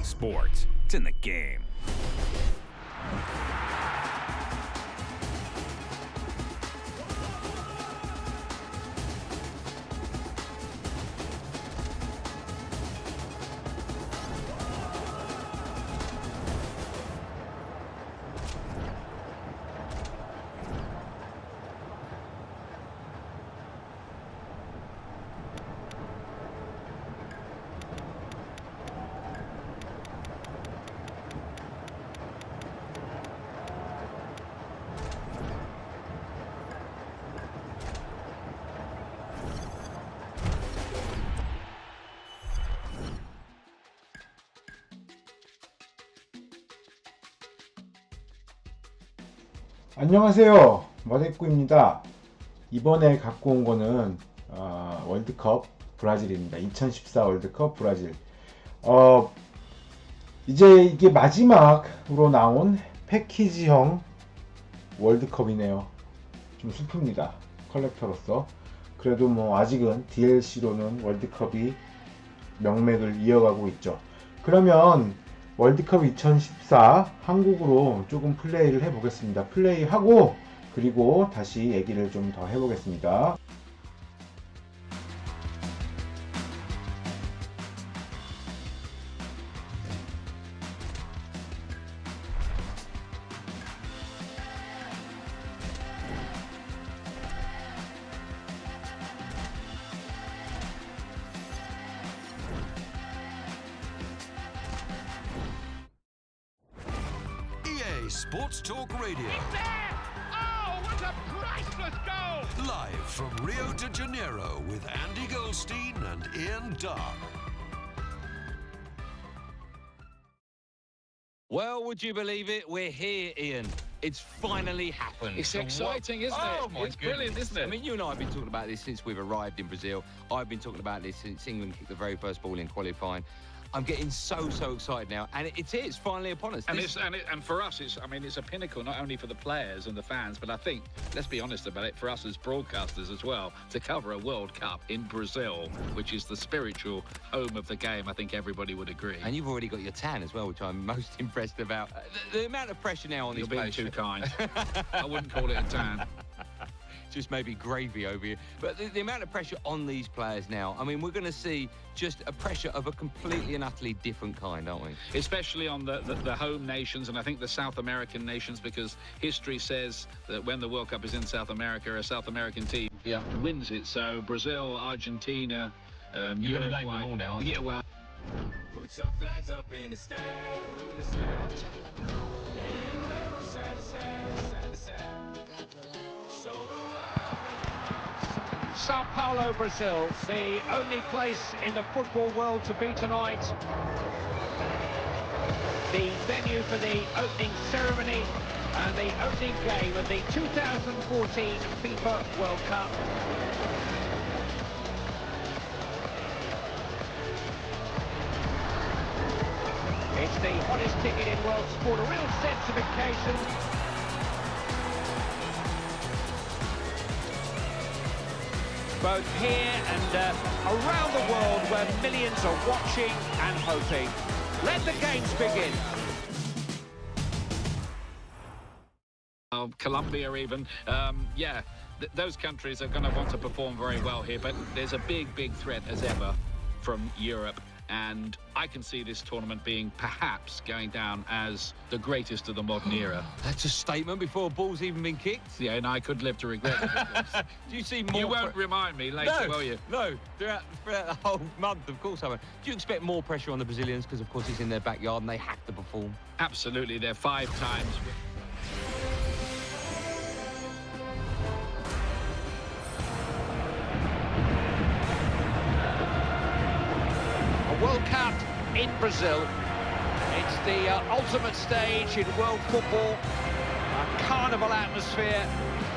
sports. It's in the game. 안녕하세요, 머데꾸입니다. 이번에 갖고 온 거는 월드컵 브라질입니다. 2014 월드컵 브라질. 이제 이게 마지막으로 나온 패키지형 월드컵이네요. 좀 슬픕니다, 컬렉터로서. 그래도 뭐 아직은 DLC로는 월드컵이 명맥을 이어가고 있죠. 그러면 월드컵 2014 한국으로 조금 플레이를 해보겠습니다. 플레이하고 그리고 다시 얘기를 좀 더 해보겠습니다. Sports Talk Radio. Oh, what a priceless goal! Live from Rio de Janeiro with Andy Goldstein and Ian Dark. Well, would you believe it? We're here, Ian. It's finally happened. It's exciting, isn't it? Oh, my It's brilliant, goodness. isn't it? I mean, you and I have been talking about this since we've arrived in Brazil. I've been talking about this since England kicked the very first ball in qualifying. I'm getting so excited now, and it's here. It's finally upon us. And for us, it's a pinnacle not only for the players and the fans, but I think, let's be honest about it, for us as broadcasters as well, to cover a World Cup in Brazil, which is the spiritual home of the game. I think everybody would agree. And you've already got your tan as well, which I'm most impressed about. The amount of pressure now on You're these being players. too kind. I wouldn't call it a tan. Just maybe gravy over you. But the amount of pressure on these players now, I mean, we're going to see just a pressure of a completely and utterly different kind, aren't we? Especially on the home nations, and I think the South American nations, because history says that when the World Cup is in South America, a South American team wins it. So Brazil, Argentina, You're going to name them all now, aren't you? Yeah, well. Put your flags up in the sky. Sao Paulo, Brazil, the only place in the football world to be tonight. The venue for the opening ceremony and the opening game of the 2014 FIFA World Cup. It's the hottest ticket in world sport, a real sense of occasion. Both here and around the world where millions are watching and hoping. Let the games begin. Colombia even, those countries are going to want to perform very well here, but there's a big threat as ever from Europe, and I can see this tournament being perhaps going down as the greatest of the modern era. That's a statement before a ball's even been kicked. Yeah, and I could live to regret it. Of course. Do you see more? You won't remind me later, will you? No, throughout the whole month, of course I won't. Do you expect more pressure on the Brazilians? Because, of course, it's in their backyard and they have to perform. Absolutely, they're 5 times. World Cup in Brazil. It's the ultimate stage in world football, a carnival atmosphere,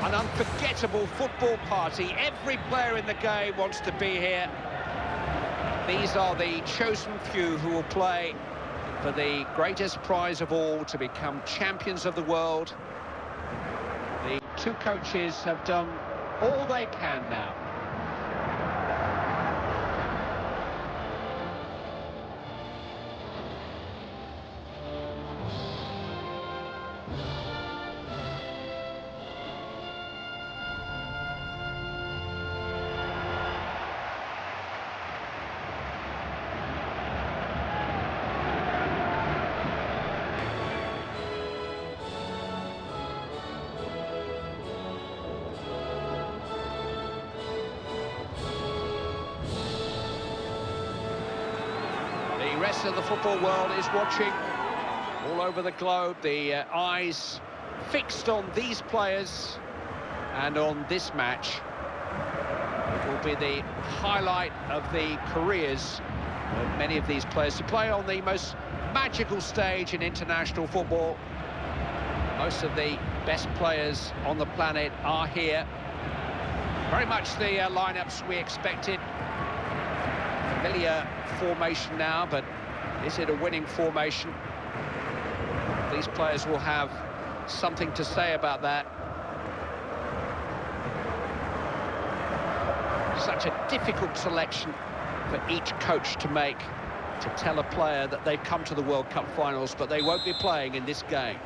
an unforgettable football party. Every player in the game wants to be here. These are the chosen few who will play for the greatest prize of all, to become champions of the world. The two coaches have done all they can now. rest of the football world is watching. All over the globe, the eyes fixed on these players and on this match. It will be the highlight of the careers of many of these players to play on the most magical stage in international football. Most of the best players on the planet are here. Very much the lineups we expected. Familiar formation now, but is it a winning formation? These players will have something to say about that. Such a difficult selection for each coach to make, to tell a player that they've come to the World Cup finals, but they won't be playing in this game.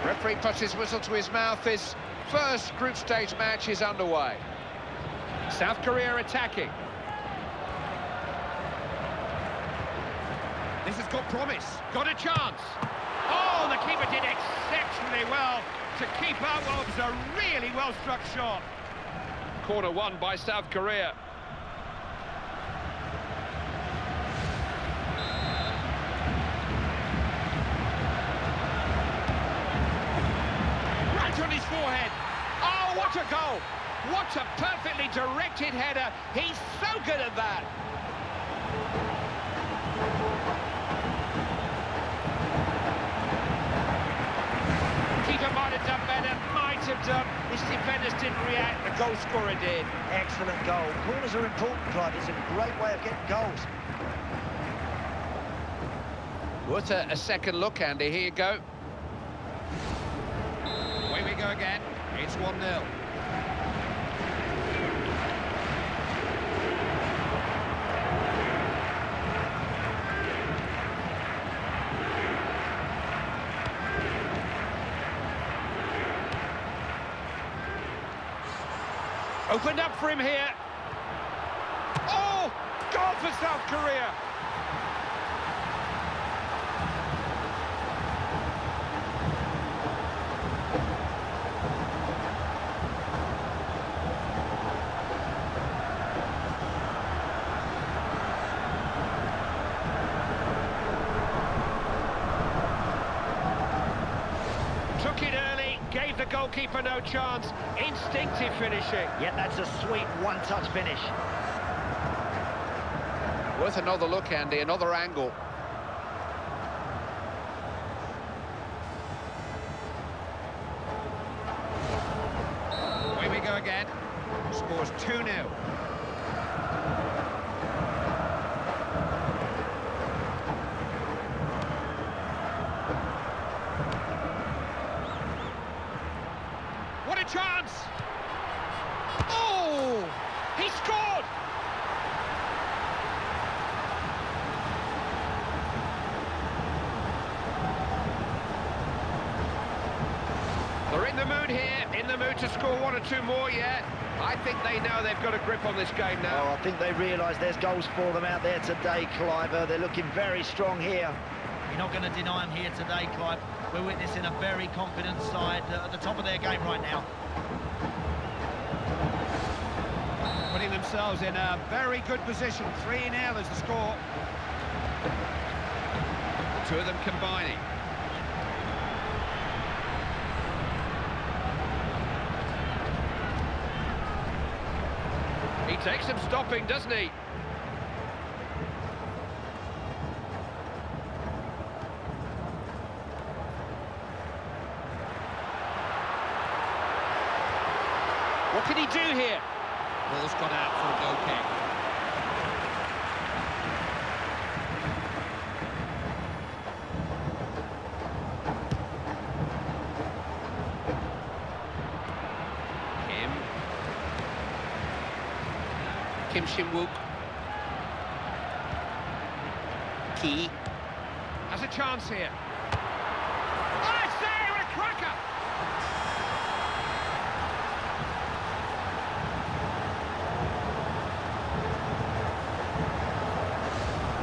Referee puts his whistle to his mouth. His first group stage match is underway. South Korea attacking. This has got promise, got a chance. Oh, the keeper did exceptionally well to keep out what was a really well-struck shot. Corner won by South Korea. Right on his forehead. Oh, what a goal! What a perfectly directed header. He's so good at that. Keeper might have done better, might have done. His defenders didn't react, the goal scorer did. Excellent goal. Corners are important, Clive. It's a great way of getting goals. Worth a second look, Andy. Here you go. Away we go again. It's 1-0. Opened up for him here. Oh, goal for South Korea. Took it early, gave the goalkeeper no chance. Instinctive finishing. Yeah, that's a sweet one-touch finish. Worth another look, Andy, another angle. Away we go again. Scores 2-0. What a chance! Oh! He scored! They're in the mood here, in the mood to score one or two more yet. I think they know they've got a grip on this game now. Oh, I think they realise there's goals for them out there today, Clive. They're looking very strong here. You're not going to deny them here today, Clive. We're witnessing a very confident side at the top of their game right now. Putting themselves in a very good position. 3-0 is the score. The two of them combining. He takes some stopping, doesn't he? What can he do here? Ball's gone out for a goal kick. Kim Shin-wook. Key. Has a chance here. Oh, it's there! What a cracker!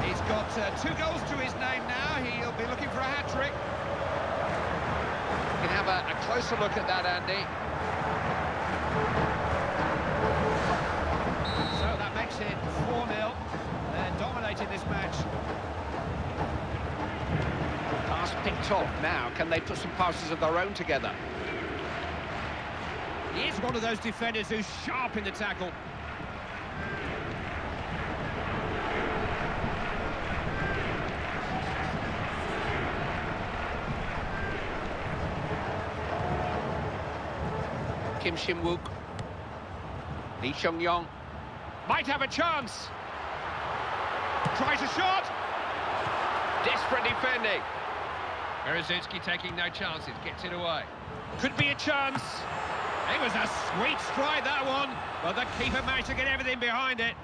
He's got 2 goals to his name now. He'll be looking for a hat-trick. We can have a closer look at that, Andy. So that makes it 4-0. They're dominating this match. picked off now. Can they put some passes of their own together? He is one of those defenders who's sharp in the tackle. Kim Shin-wook. Lee Chung-yong might have a chance. Tries a shot. Desperate defending. Berezutski taking no chances, gets it away. Could be a chance. It was a sweet strike, that one, but the keeper managed to get everything behind it.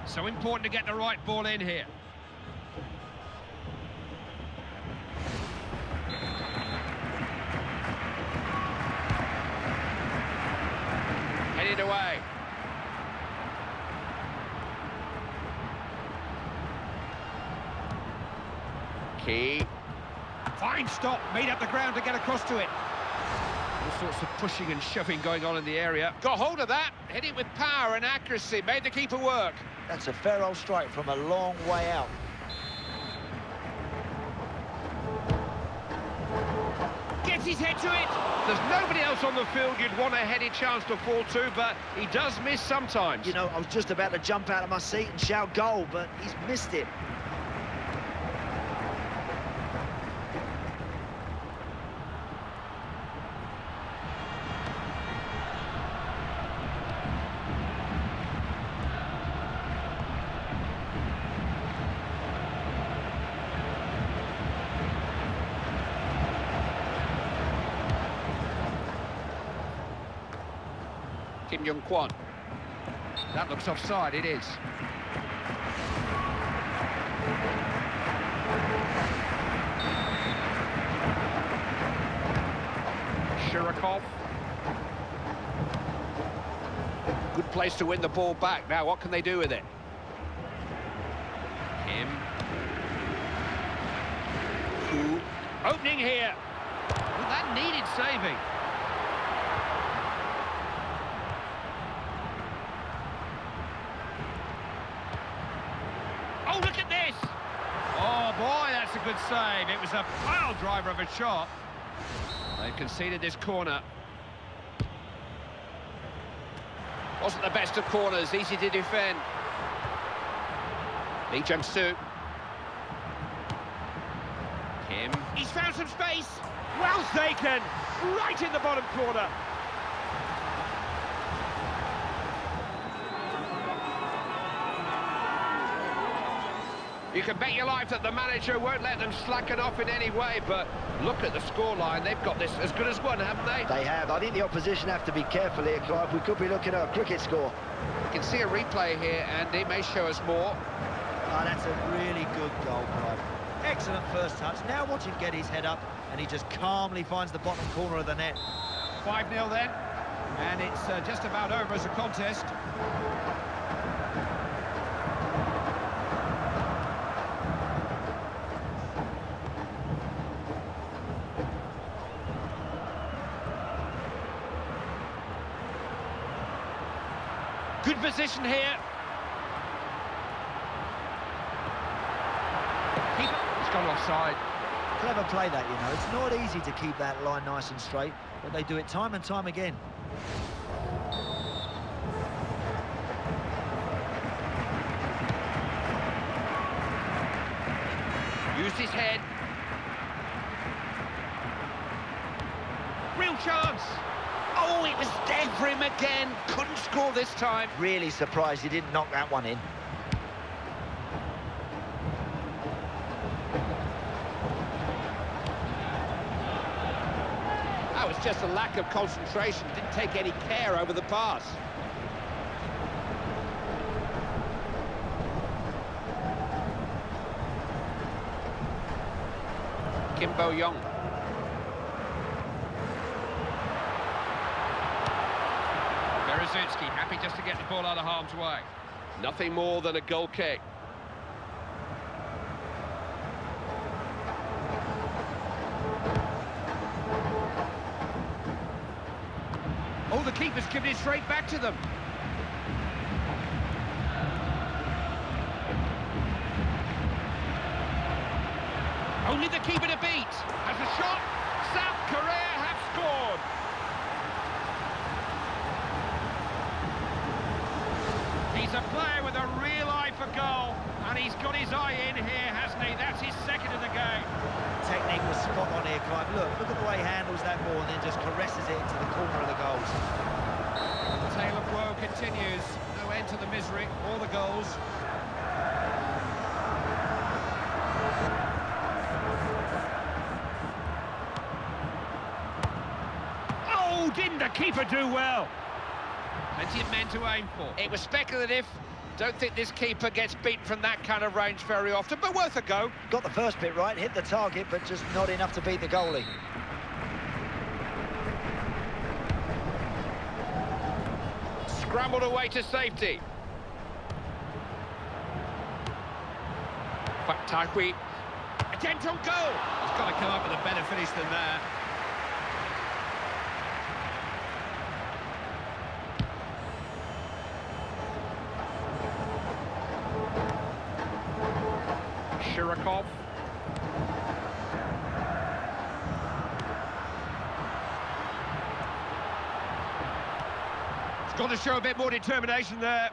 So important to get the right ball in here. Headed away. Key. Fine stop, made up the ground to get across to it. All sorts of pushing and shoving going on in the area. Got hold of that, hit it with power and accuracy, made the keeper work. That's a fair old strike from a long way out. Gets his head to it. There's nobody else on the field you'd want a headed chance to fall to, but he does miss sometimes. You know, I was just about to jump out of my seat and shout goal, but he's missed it. Kim Jong-kwon. That looks offside, it is. Shirokov. Good place to win the ball back. Now, what can they do with it? Kim. Koo. Opening here. Well, that needed saving. Oh, look at this! Oh, boy, that's a good save. It was a pile driver of a shot. They've conceded this corner. Wasn't the best of corners, easy to defend. Lee Jung-soo. Kim. He's found some space. Well taken. Right in the bottom corner. You can bet your life that the manager won't let them slacken off in any way, but look at the scoreline. They've got this as good as one, haven't they? They have. I think the opposition have to be careful here, Clive. We could be looking at a cricket score. You can see a replay here, and it may show us more. Oh, that's a really good goal, Clive. Excellent first touch. Now watch him get his head up, and he just calmly finds the bottom corner of the net. 5-0 then, and it's just about over as a contest. Good position here. He's gone offside. Clever play that, you know. It's not easy to keep that line nice and straight, but they do it time and time again. Used his head. Real chance. Oh, it was dead for him again. Couldn't score this time. Really surprised he didn't knock that one in. That was just a lack of concentration. Didn't take any care over the pass. Kim Bo-young. Berezutski happy just to get the ball out of harm's way. Nothing more than a goal kick. Oh, the keeper's given it straight back to them. Only the keeper to beat. Has a shot. South Korea have scored. He's a player with a real eye for goal, and he's got his eye in here, hasn't he? That's his second of the game. Technique was spot on here, Clive. Look at the way he handles that ball and then just caresses it into the corner of the goals. The tale of woe continues. No end to the misery or the goals. Oh, didn't the keeper do well? Plenty of men to aim for. It was speculative. Don't think this keeper gets beaten from that kind of range very often, but worth a go. Got the first bit right, hit the target, but just not enough to beat the goalie. Scrambled away to safety. Faktakwi. Attempt on goal. He's got to come up with a better finish than that. Shirokov. He's got to show a bit more determination there.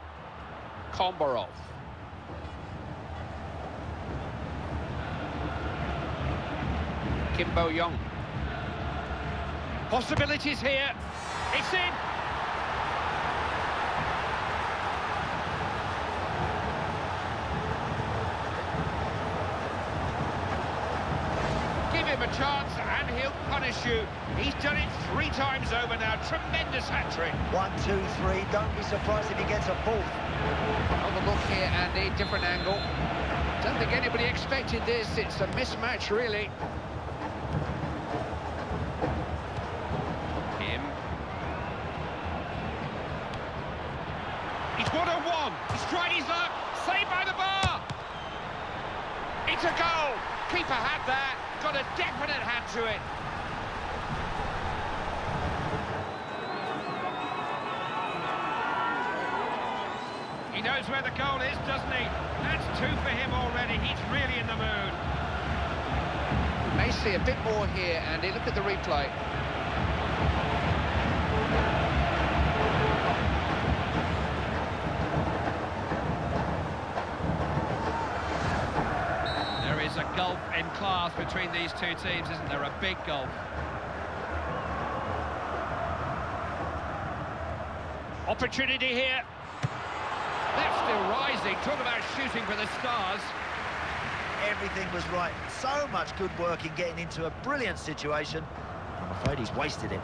Kombarov. Kimbo Young. Possibilities here. It's in. Give him a chance and he'll punish you. He's done it 3 times over now. Tremendous hat-trick. 1, 2, 3. Don't be surprised if he gets a fourth. Another look here, Andy. Different angle. Don't think anybody expected this. It's a mismatch, really. Him. He's 1-on-1. He's tried his luck. Saved by the bar. It's a goal. Keeper had that. Got a definite hand to it. He knows where the goal is, doesn't he? That's 2 for him already. He's really in the mood. May see a bit more here, Andy. Look at the replay. There is a gulf in class between these 2 teams, isn't there? A big gulf. Opportunity here. That's still rising. Talk about shooting for the stars. Everything was right. So much good work in getting into a brilliant situation. I'm afraid he's wasted it.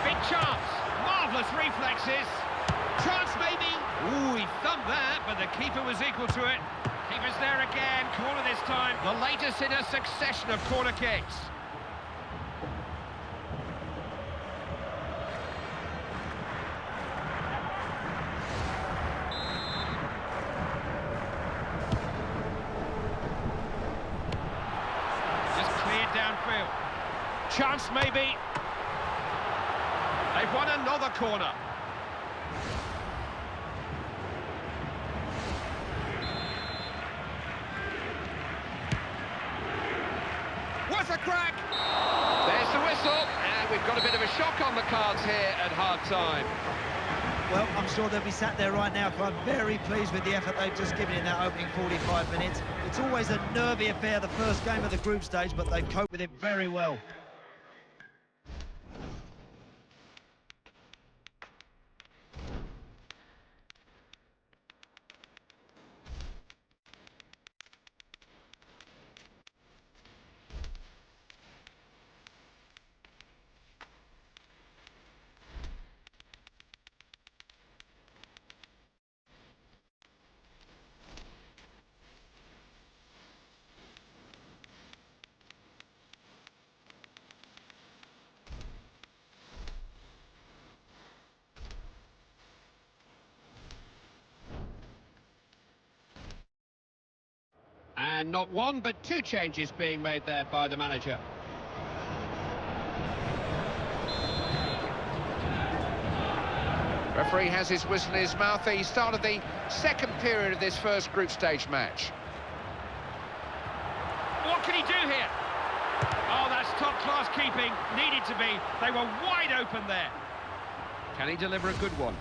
Big chance. Marvellous reflexes. Chance maybe. Ooh, he thumped that, but the keeper was equal to it. Keeper's there again. Corner this time. The latest in a succession of corner kicks. Just cleared downfield. Chance maybe. They've won another corner. What a crack! There's the whistle, and we've got a bit of a shock on the cards here at half-time. Well, I'm sure they'll be sat there right now, I'm very pleased with the effort they've just given in that opening 45 minutes. It's always a nervy affair, the first game of the group stage, but they've coped with it very well. And not 1, but 2 changes being made there by the manager. Referee has his whistle in his mouth. He started the second period of this first group stage match. What can he do here? Oh, that's top-class keeping. Needed to be. They were wide open there. Can he deliver a good one?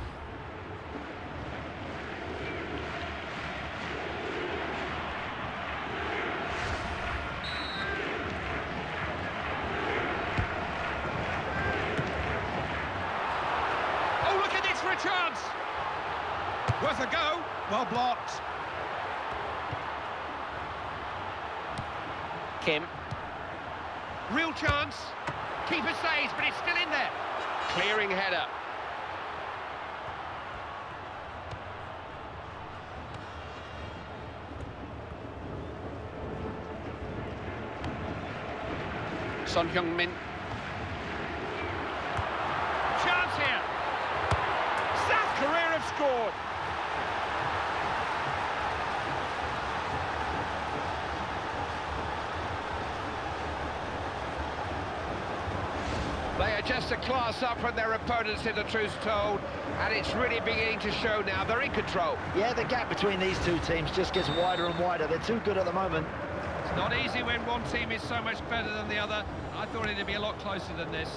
Oh, look at this for a chance. Worth a go. Well blocked. Kim. Real chance. Keeper saves, but it's still in there. Clearing header. Son Heung-min. Chance here. South Korea have scored. They are just a class up from their opponents, if the truth's told, and it's really beginning to show now. They're in control. Yeah, the gap between these two teams just gets wider and wider. They're too good at the moment. It's not easy when one team is so much better than the other. I thought it'd be a lot closer than this.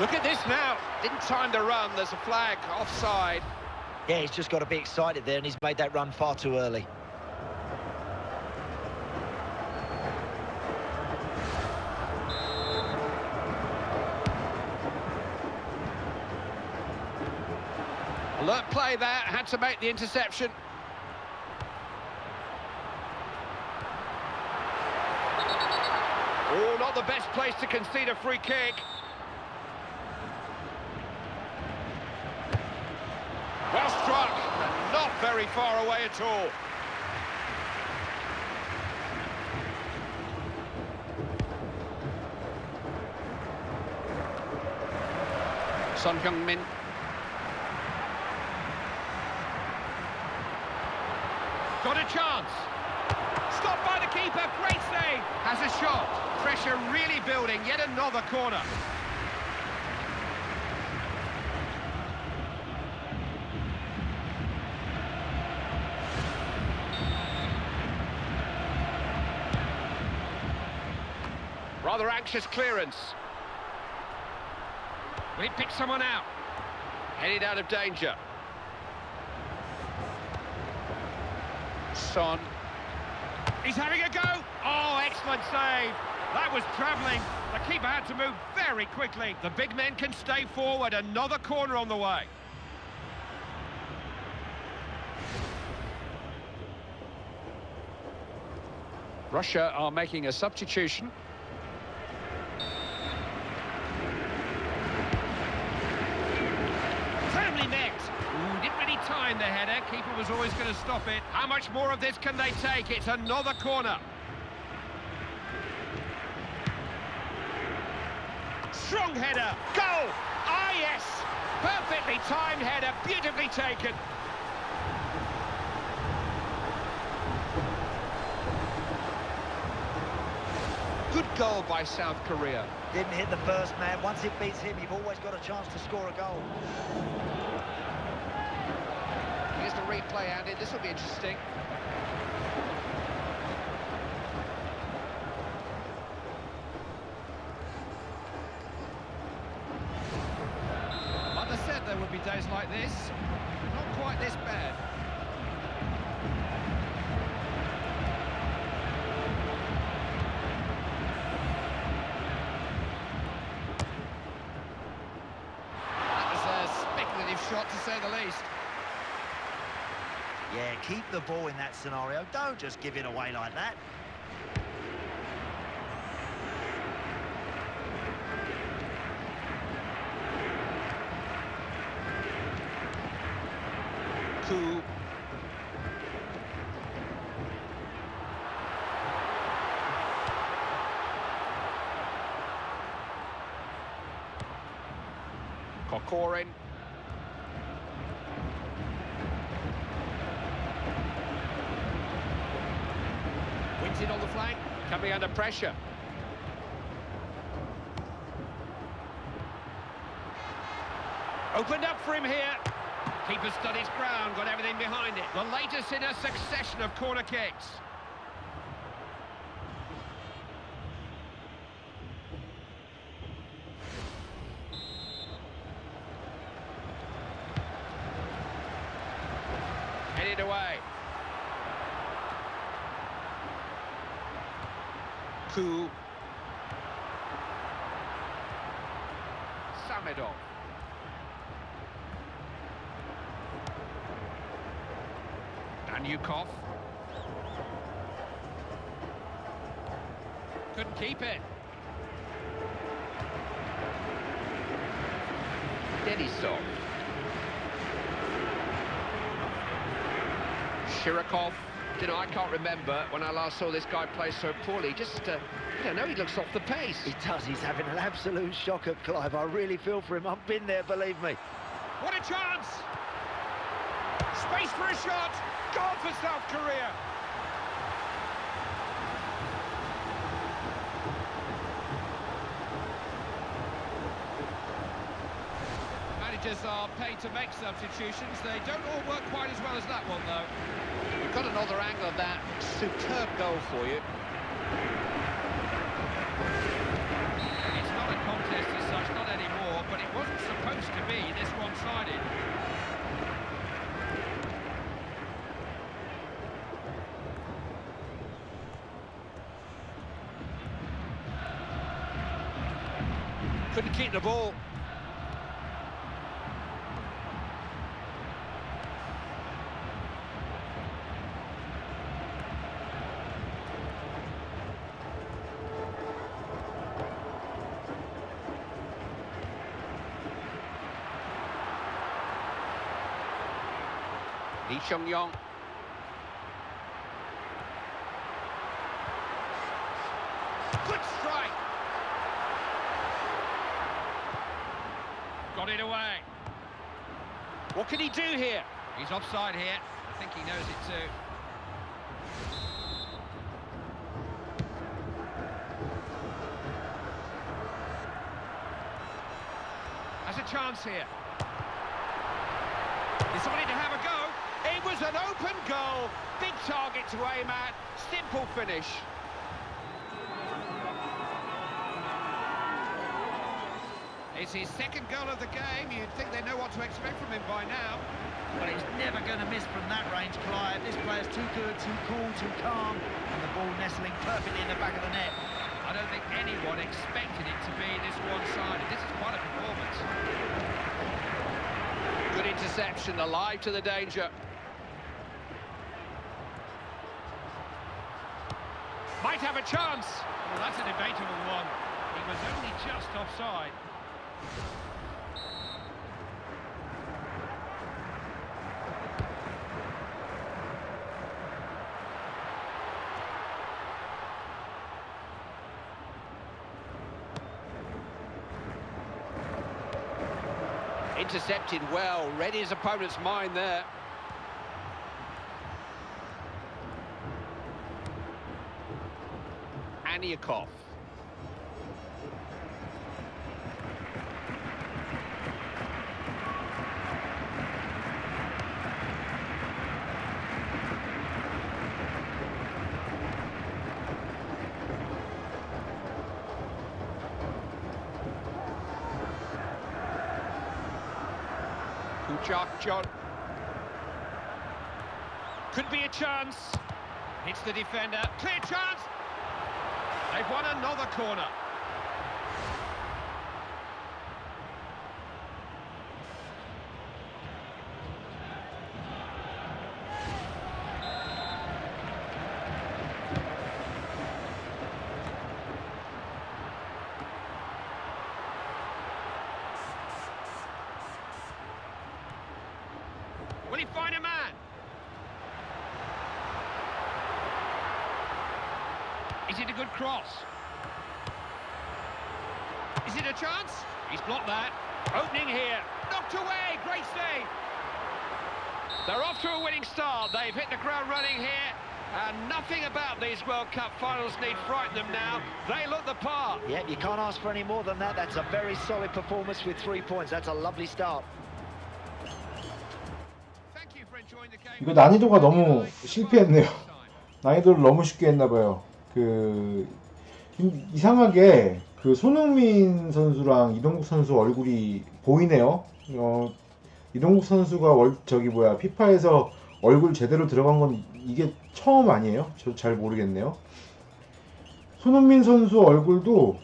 Look at this now. Didn't time the run. There's a flag offside. Yeah, he's just got to be excited there, and he's made that run far too early. Alert play there. Had to make the interception. Oh, not the best place to concede a free kick. Well struck, and not very far away at all. Son Heung-min. Got a chance. Stopped by the keeper, great save. Has a shot. Pressure really building, yet another corner. Rather anxious clearance. Will he pick someone out? Headed out of danger. Son. He's having a go. Oh, excellent save. That was travelling. The keeper had to move very quickly. The big men can stay forward. Another corner on the way. Russia are making a substitution. Didn't really time the header. Keeper was always going to stop it. How much more of this can they take? It's another corner. Strong header. Goal! Ah, yes! Perfectly timed header. Beautifully taken. Good goal by South Korea. Didn't hit the first man. Once it beats him, you've always got a chance to score a goal. Here's the replay, Andy. This will be interesting. Like I said, there would be days like this. Not quite this bad. That was a speculative shot, to say the least. Yeah, keep the ball in that scenario. Don't just give it away like that. Cool. scoring. Wins it on the flank, coming under pressure. Opened up for him here. Keeper stood his ground, got everything behind it. The latest in a succession of corner kicks. Headed away. Coup. Samedov. Danyukov. Couldn't keep it. Denisov. Shirokov. You know, I can't remember when I last saw this guy play so poorly. Just, I don't know, he looks off the pace. He does. He's having an absolute shocker, Clive. I really feel for him. I've been there, believe me. What a chance! Space for a shot! Goal for South Korea! Managers are paid to make substitutions. They don't all work quite as well as that one, though. We've got another angle of that superb goal for you. It's not a contest as such, not anymore, but it wasn't supposed to be this one-sided. Couldn't keep the ball. Lee Chung-yong. Good strike. Got it away. What can he do here? He's offside here. I think he knows it too. Has a chance here. Decided to have a go. It was an open goal. Big target to aim at. Simple finish. It's his second goal of the game. You'd think they know what to expect from him by now. But he's never going to miss from that range, Clive. This player's too good, too cool, too calm. And the ball nestling perfectly in the back of the net. I don't think anyone expected it to be this one-sided. This is quite a performance. Good interception, alive to the danger. Might have a chance. Well, that's a debatable one. He was only just offside. Intercepted well, read his opponent's mind there. Aniakov. Kuchak John. Could be a chance. Hits the defender. Clear chance. They've won another corner. Will he find a man? Is it a good cross? Is it a chance? He's blocked that. Opening here. knocked away. Great save. They're off to a winning start. They've hit the ground running here. And nothing about these World Cup finals need frighten them now. They look the part. Yep, you can't ask for any more than that. That's a very solid performance with 3 points. That's a lovely start. Thank you for enjoying the game. 이거 난이도가 너무 실패했네요. 난이도를 너무 쉽게 했나봐요. 이상하게 손흥민 선수랑 이동국 선수 얼굴이 보이네요. 이동국 선수가 피파에서 얼굴 제대로 들어간 건 이게 처음 아니에요? 저 잘 모르겠네요. 손흥민 선수 얼굴도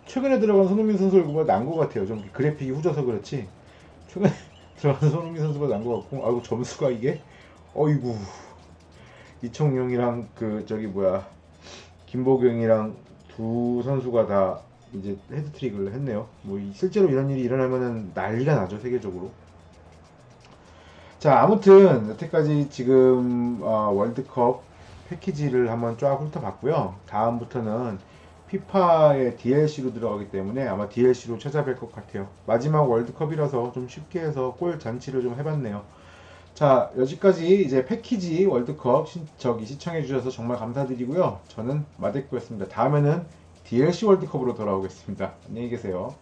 최근에 들어간 손흥민 선수 얼굴보다 난 것 같아요. 좀 그래픽이 후져서 그렇지. 최근에 들어간 손흥민 선수가 난 것 같고, 아이고 점수가 이게, 어이구, 이청용이랑 김보경이랑 두 선수가 다 이제 헤드트릭을 했네요. 뭐 실제로 이런 일이 일어나면은 난리가 나죠, 세계적으로. 자, 아무튼 여태까지 지금 월드컵 패키지를 한번 쫙 훑어봤고요. 다음부터는 피파의 DLC로 들어가기 때문에 아마 DLC로 찾아뵐 것 같아요. 마지막 월드컵이라서 좀 쉽게 해서 골 잔치를 좀 해봤네요. 자, 여기까지 이제 패키지 월드컵 시청해주셔서 정말 감사드리고요. 저는 마데코였습니다. 다음에는 DLC 월드컵으로 돌아오겠습니다. 안녕히 계세요.